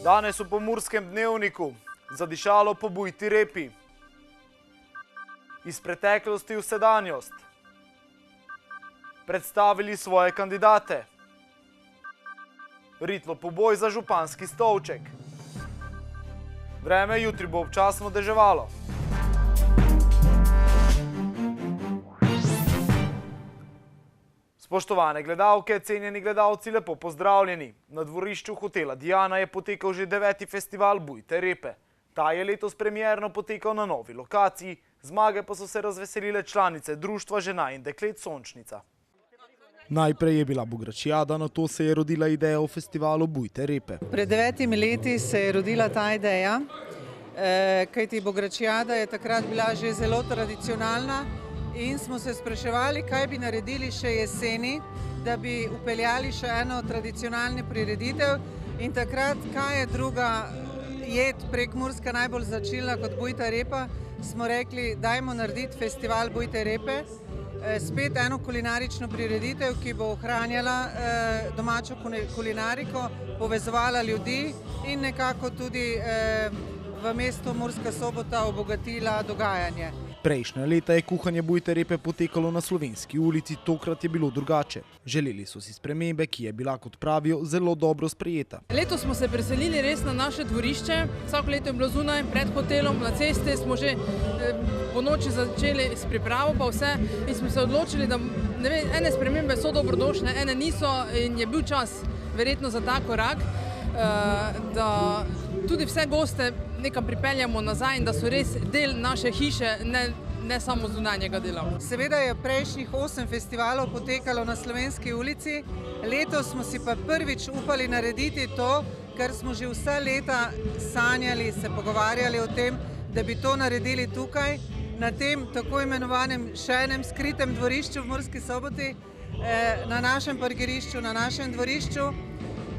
Danes v Pomurskem dnevniku zadišalo po bujti repi. Iz preteklosti v sedanjost. Predstavili svoje kandidate. Ritlo poboj za županski stolček. Vreme jutri bo občasno deževalo. Spoštovane gledalke, cenjeni gledalci, lepo pozdravljeni. Na dvorišču hotela Diana je potekal že 9. festival Bujte repe. Ta je letos premierno potekal na novi lokaciji, zmage pa so se razveselile članice Društva žena in deklet Sončnica. Najprej je bila bogračijada, nato se je rodila ideja o festivalu Bujte repe. Pred 9 leti se je rodila ta ideja, kajti bogračijada je takrat bila že zelo tradicionalna in smo se spraševali, kaj bi naredili še jeseni, da bi upeljali še eno tradicionalno prireditev in takrat, kaj je druga jed prekmurska najbolj značilna kot bujta repa, smo rekli, dajmo narediti festival Bujte repe, spet eno kulinarično prireditev, ki bo ohranjala domačo kulinariko, povezovala ljudi in nekako tudi v mestu Murska Sobota obogatila dogajanje. Prejšnja leta je kuhanje Bujte repe potekalo na Slovenski ulici, tokrat je bilo drugače. Želeli so si spremembe, ki je bila, kot pravijo, zelo dobro sprejeta. Letos smo se preselili res na naše dvorišče, vsako leto je bilo zunaj, pred hotelom, na ceste, smo že po noči začeli s pripravo pa vse in smo se odločili, da ene spremembe so dobrodošle, ene niso in je bil čas verjetno za ta korak, da tudi vse goste nekam pripeljamo nazaj in da so res del naše hiše, ne samo zunanjega dela. Seveda je prejšnjih 8 festivalov potekalo na Slovenski ulici, letos smo si pa prvič upali narediti to, kar smo že vsa leta sanjali, se pogovarjali o tem, da bi to naredili tukaj, na tem tako imenovanem še enem skritem dvorišču v Murski Soboti, na našem parkirišču, na našem dvorišču.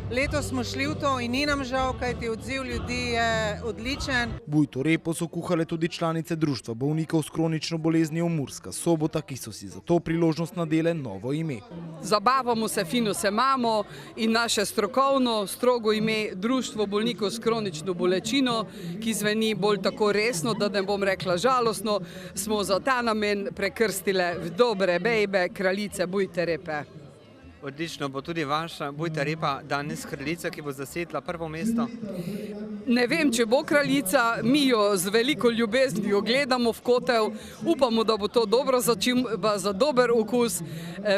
Letos smo šli v to in ni nam žal, kajti odziv ljudi je odličen. Bujto repo so kuhale tudi članice Društva bolnikov s kronično boleznijo Murska Sobota, ki so si za to priložnost nadele novo ime. Zabavamo se, fino se imamo in naše strokovno, strogo ime Društvo bolnikov s kronično bolečino, ki zveni bolj tako resno, da ne bom rekla žalostno, smo za ta namen prekrstile v dobre bejbe kraljice Bujte repe. Odlično bo tudi vaša Bujta repa danes kraljica, ki bo zasedla prvo mesto. Ne vem, če bo kraljica, mi jo z veliko ljubeznijo gledamo v kotel, upamo, da bo to dobro začimba za dober okus,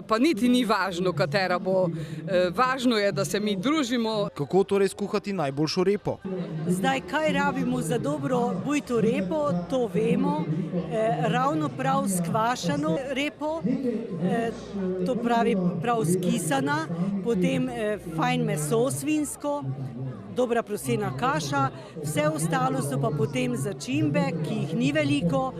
pa niti ni važno, katera bo. Važno je, da se mi družimo. Kako torej skuhati najboljšo repo? Zdaj, kaj rabimo za dobro bujto repo, to vemo. Ravno prav skvašano repo, to pravi prav skisana, potem fajn meso svinjsko, dobra prosena kaša, vse ostalo so pa potem začimbe, ki jih ni veliko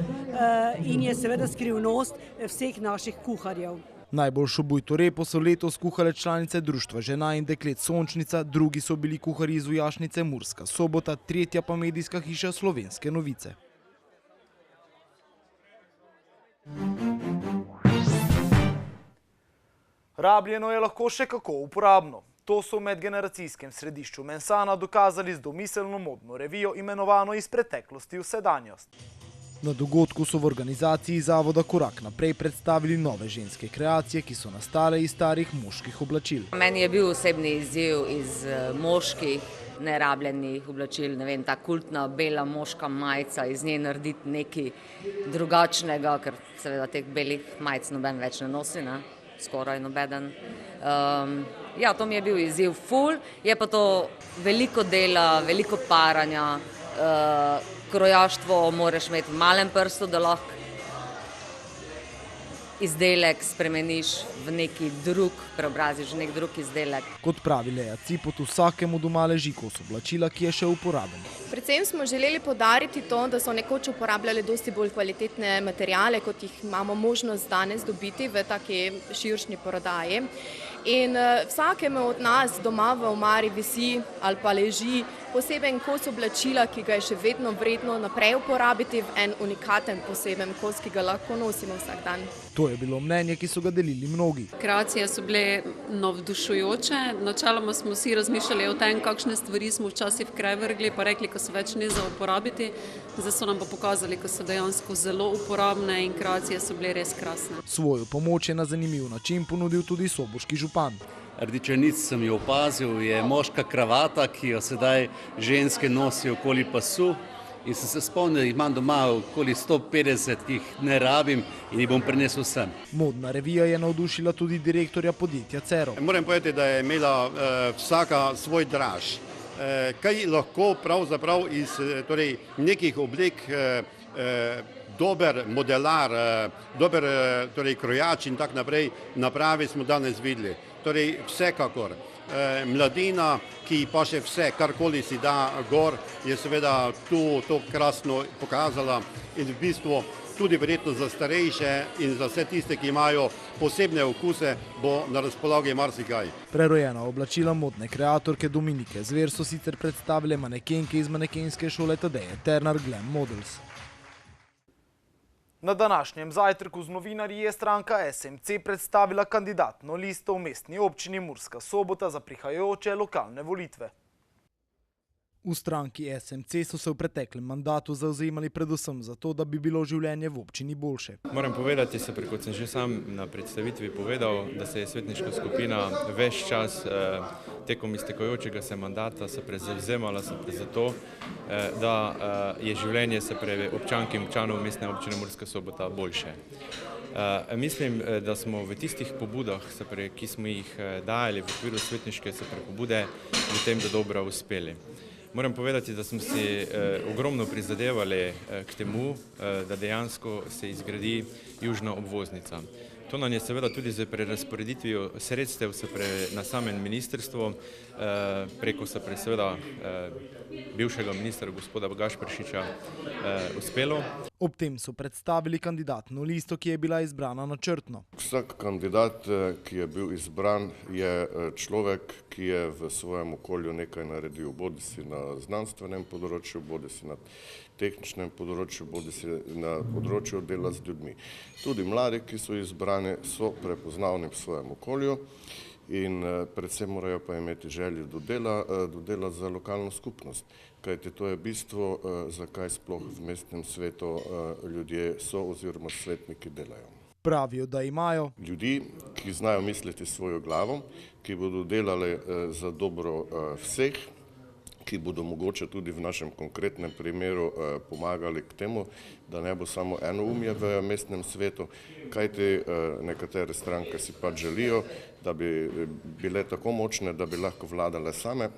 in je seveda skrivnost vseh naših kuharjev. Najboljšo bujto repo so letos kuhale članice Društva žena in deklet Sončnica, drugi so bili kuharji iz Vojašnice Murska Sobota, tretja pa medijska hiša Slovenske novice. Rabljeno je lahko še kako uporabno. To so v medgeneracijskem središču Mensana dokazali z domiselno modno revijo, imenovano Iz preteklosti v sedanjost. Na dogodku so v organizaciji zavoda Korak naprej predstavili nove ženske kreacije, ki so nastale iz starih moških oblačil. Meni je bil osebni izziv iz moških nerabljenih oblačil, ne vem, ta kultna bela moška majica, iz nje narediti nekaj drugačnega, ker seveda teh belih majic noben več ne nosi, ne? Skoraj nobeden. Ja, to mi je bil izziv ful, je pa to veliko dela, veliko paranja, krojaštvo moraš imeti v malem prstu, da lahko izdelek spremeniš v neki drug, preobraziš v nek drug izdelek. Kot pravi Leja Cipot, vsakemu doma leži kos oblačila, ki je še uporaben. Predvsem smo želeli poudariti to, da so nekoč uporabljali dosti bolj kvalitetne materiale, kot jih imamo možnost danes dobiti v taki širšni prodaji. In vsakemu od nas doma v omari visi ali pa leži poseben kos oblačila, ki ga je še vedno vredno naprej uporabiti v en unikaten poseben kos, ki ga lahko nosimo vsak dan. To je bilo mnenje, ki so ga delili mnogi. Kreacije so bile navdušujoče. Načeloma smo vsi razmišljali o tem, kakšne stvari smo včasih v kraj vrgli, pa rekli, ko so več ne za uporabiti. Zdaj so nam pa pokazali, ko so dejansko zelo uporabne in kreacije so bile res krasne. Svojo pomoč je na zanimiv način ponudil tudi soboški župan. Rdečo nit sem jo opazil, je moška kravata, ki jo sedaj ženske nosijo okoli pasu. In sem se spomnil, jih imam doma okoli 150, ki jih ne rabim in jih bom prinesel sem. Modna revija je navdušila tudi direktorja podjetja Cero. Moram povedati, da je imela vsaka svoj draž. Kaj lahko pravzaprav iz nekih oblek dober modelar, dober krojač in tako naprej napravi, smo danes videli. Torej vsekakor mladina, ki pa še vse, karkoli si da gor, je seveda tu to krasno pokazala in v bistvu tudi verjetno za starejše in za vse tiste, ki imajo posebne okuse, bo na razpolago marsikaj. Prerojena oblačila modne kreatorke Dominike Zver so sicer predstavile manekenke iz manekenske šole Tadeje Ternar Glam Models. Na današnjem zajtrku z novinarji je stranka SMC predstavila kandidatno listo v mestni občini Murska Sobota za prihajajoče lokalne volitve. V stranki SMC so se v preteklem mandatu zavzemali predvsem za to, da bi bilo življenje v občini boljše. Moram povedati, kot sem že sam na predstavitvi povedal, da se je svetniška skupina ves čas tekom iztekajočega se mandata se zavzemala za to, da je življenje občank in občanov mestne občine Murska Sobota boljše. Mislim, da smo v tistih pobudah, ki smo jih dajali v okviru svetniške pobude, v tem dobro uspeli. Moram povedati, da smo si ogromno prizadevali k temu, da dejansko se izgradi južna obvoznica. To nam je seveda tudi z prerazporeditvijo sredstev na samem ministrstvu preko seveda bivšega ministra gospoda Gašperšiča uspelo. Ob tem so predstavili kandidatno listo, ki je bila izbrana načrtno. Vsak kandidat, ki je bil izbran, je človek, ki je v svojem okolju nekaj naredil, bodisi na znanstvenem področju, bodisi na tehničnem področju, bodisi na področju dela z ljudmi. Tudi mladi, ki so izbrani, so prepoznavni v svojem okolju in predvsem morajo pa imeti željo do dela za lokalno skupnost. Kajti to je bistvo, zakaj sploh v mestnem svetu ljudje so oziroma svetniki delajo. Pravijo, da imajo ljudi, ki znajo misliti svojo glavo, ki bodo delali za dobro vseh, ki bodo mogoče tudi v našem konkretnem primeru pomagali k temu, da ne bo samo enoumje v mestnem svetu, kajti nekatere stranke si pač želijo, da bi bile tako močne, da bi lahko vladale same,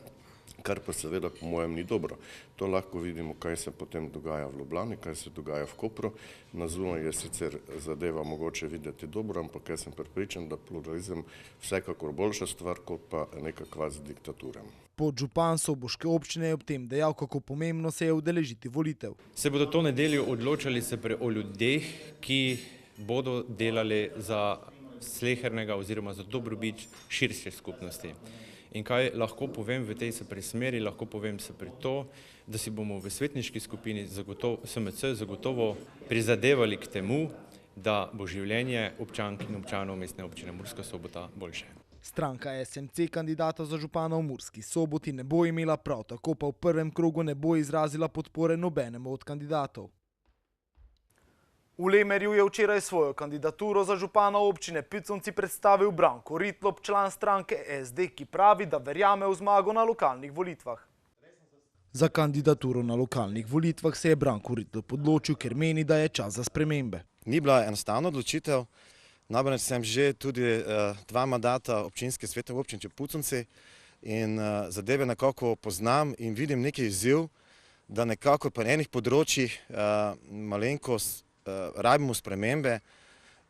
kar pa seveda po mojem ni dobro. To lahko vidimo, kaj se potem dogaja v Ljubljani, kaj se dogaja v Kopru. Na zunaj je sicer zadeva mogoče videti dobro, ampak jaz sem prepričan, da pluralizem vsekakor boljša stvar, kot pa neka kvazi diktatura. Podžupan soboške občine je ob tem dejal, kako pomembno se je udeležiti volitev. Se bodo to nedeljo odločali o ljudeh, ki bodo delali za slehernega oziroma za dobrobit širše skupnosti. In kaj lahko povem v tej smeri, lahko povem to, da si bomo v svetniški skupini SMC zagotovo prizadevali k temu, da bo življenje občank in občanov mestne občine Murska Sobota boljše. Stranka SMC kandidata za župana v Murski Soboti ne bo imela, prav tako pa v prvem krogu ne bo izrazila podpore nobenemu od kandidatov. V Lemerju je včeraj svojo kandidaturo za župana občine Picunci predstavil Branko Ritlop, član stranke SD, ki pravi, da verjame v zmago na lokalnih volitvah. Za kandidaturo na lokalnih volitvah se je Branko Ritlop odločil, ker meni, da je čas za spremembe. Ni bila enostavna odločitev, namreč sem že tudi 2 mandata občinske svete v občini Picunci in zadeve nekako poznam in vidim neki izziv, da nekako po enih področjih malenkost rabimo spremembe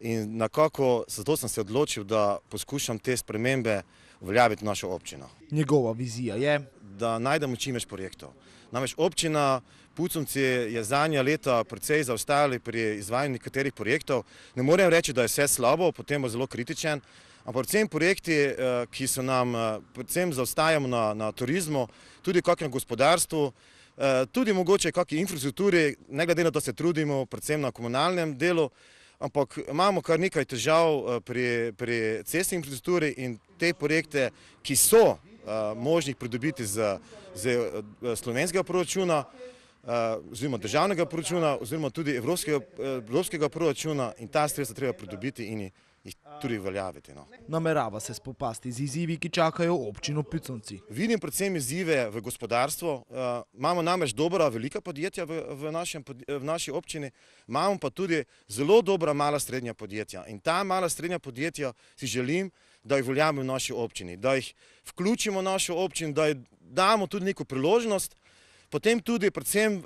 in nekako zato sem se odločil, da poskušam te spremembe uveljaviti našo občino. Njegova vizija je, da najdemo čim več projektov. Namreč občina Puconci je zadnja leta precej zaostajali pri izvajanju nekaterih projektov. Ne morem reči, da je vse slabo, potem bo zelo kritičen, ampak predvsem projekti, ki so nam, predvsem zaostajamo na turizmu, tudi kakšnem gospodarstvu, tudi mogoče kakšni infrastrukturi, ne glede na to se trudimo, predvsem na komunalnem delu, ampak imamo kar nekaj težav pri cestni infrastrukturi in te projekte, ki so možnih pridobiti z slovenskega proračuna, oziroma državnega proračuna, oziroma tudi evropskega proračuna in ta sredstva treba pridobiti in jih tudi uveljaviti. Namerava se spopasti z izzivi, ki čakajo občino Puconci. Vidim predvsem izzive v gospodarstvu. Imamo namreč dobra, velika podjetja v naši občini, imamo pa tudi zelo dobra mala srednja podjetja. In ta mala srednja podjetja si želim, da jih uveljavimo v naši občini, da jih vključimo v našo občino, da jim damo tudi neko priložnost, potem tudi predvsem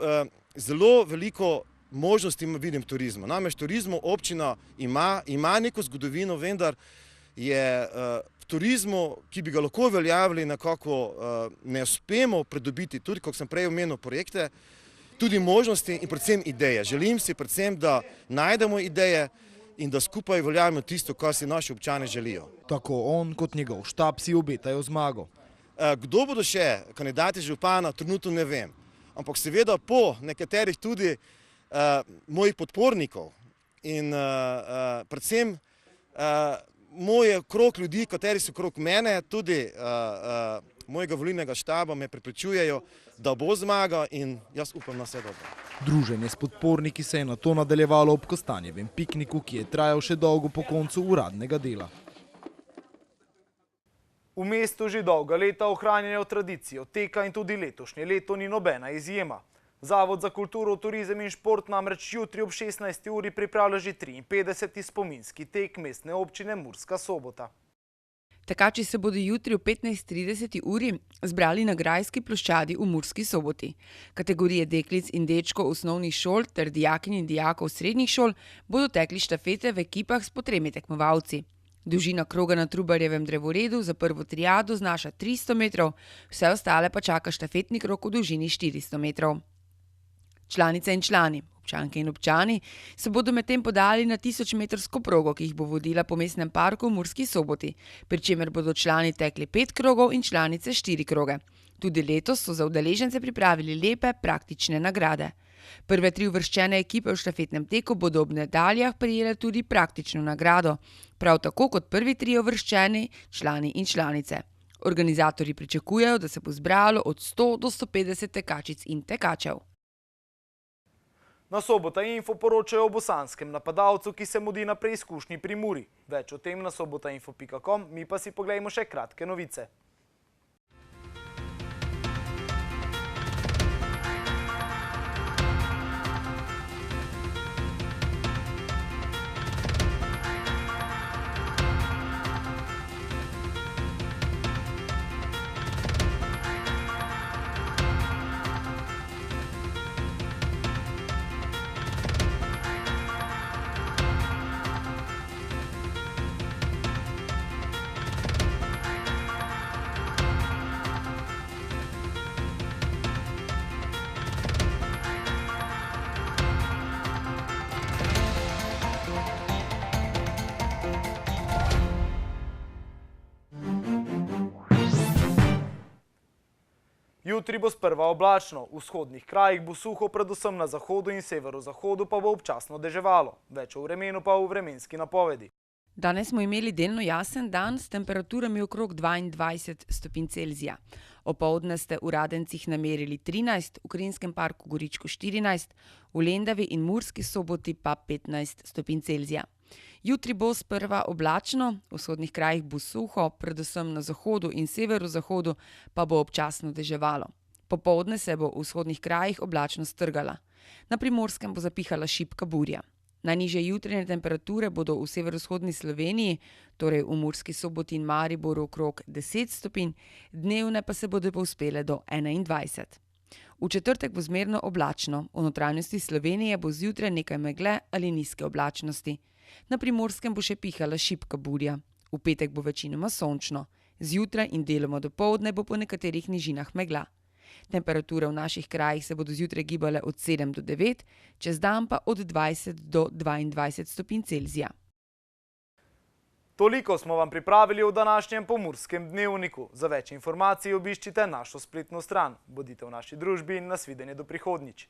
zelo veliko možnosti vidim v turizmu. Namreč turizmu občina ima neko zgodovino, vendar je v turizmu, ki bi ga lahko uveljavili, nekako ne uspemo pridobiti, tudi kot sem prej omenil projekte, tudi možnosti in predvsem ideje. Želim si predvsem, da najdemo ideje in da skupaj uveljavimo tisto, kar si naši občani želijo. Tako on kot njegov štab si obetajo zmago. Kdo bodo še kandidati župana, trenutno ne vem. Ampak seveda po nekaterih tudi mojih podpornikov in predvsem moj krog ljudi, kateri so krog mene, tudi mojega volilnega štaba me prepričujejo, da bo zmaga in jaz upam na vse dobro. Druženje s podporniki se je nato nadaljevalo ob Kostanjevem pikniku, ki je trajal še dolgo po koncu uradnega dela. V mestu že dolga leta ohranjajo tradicijo teka in tudi letošnje leto ni nobena izjema. Zavod za kulturo, turizem in šport namreč jutri ob 16. uri pripravlja že 53. spominski tek mestne občine Murska Sobota. Tekači se bodo jutri ob 15:30 uri zbrali na grajski ploščadi v Murski Soboti. Kategorije deklic in dečkov osnovnih šol ter dijakinj in dijakov srednjih šol bodo tekli štafete v ekipah s po 3 tekmovalci. Dolžina kroga na Trubarjevem drevoredu za prvo triado znaša 300 metrov, vse ostale pa čaka štafetni krog v dolžini 400 metrov. Članice in člani, občanke in občani, se bodo medtem podali na 1000-metrsko progo, ki jih bo vodila po mestnem parku v Murski Soboti, pri čemer bodo člani tekli 5 krogov in članice 4 kroge. Tudi letos so za udeležence pripravili lepe, praktične nagrade. Prve 3 uvrščene ekipe v štafetnem teku bodo ob medaljah prejele tudi praktično nagrado, prav tako kot prvi 3 uvrščeni člani in članice. Organizatorji pričakujejo, da se bo zbralo od 100 do 150 tekačic in tekačev. Na Sobota Info poročajo o bosanskem napadalcu, ki se mudi na preizkušnji pri Muri. Več o tem na sobotainfo.com, mi pa si poglejmo še kratke novice. Jutri bo sprva oblačno, v vzhodnih krajih bo suho, predvsem na zahodu in severozahodu pa bo občasno deževalo. Več o vremenu pa v vremenski napovedi. Danes smo imeli delno jasen dan s temperaturami okrog 22 stopinj Celzija. Opoldne ste v Radencih namerili 13, v Krinskem parku Goričko 14, v Lendavi in Murski Soboti pa 15 stopinj Celzija. Jutri bo sprva oblačno, v vzhodnih krajih bo suho, predvsem na zahodu in severozahodu pa bo občasno deževalo. Popoldne se bo v vzhodnih krajih oblačno strgala. Na Primorskem bo zapihala šibka burja. Najnižje jutranje temperature bodo v severovzhodni Sloveniji, torej v Murski Soboti in Mariboru okrog 10 stopinj, dnevne pa se bodo povzpele do 21. V četrtek bo zmerno oblačno, v notranjosti Slovenije bo zjutraj nekaj megle ali nizke oblačnosti. Na Primorskem bo še pihala šibka burja. V petek bo večinoma sončno. Zjutraj in deloma dopoldne bo po nekaterih nižinah megla. Temperature v naših krajih se bodo zjutraj gibale od 7 do 9, čez dan pa od 20 do 22 stopinj Celzija. Toliko smo vam pripravili v današnjem Pomurskem dnevniku. Za več informacij obiščite našo spletno stran. Bodite v naši družbi in nasvidenje do prihodnjič.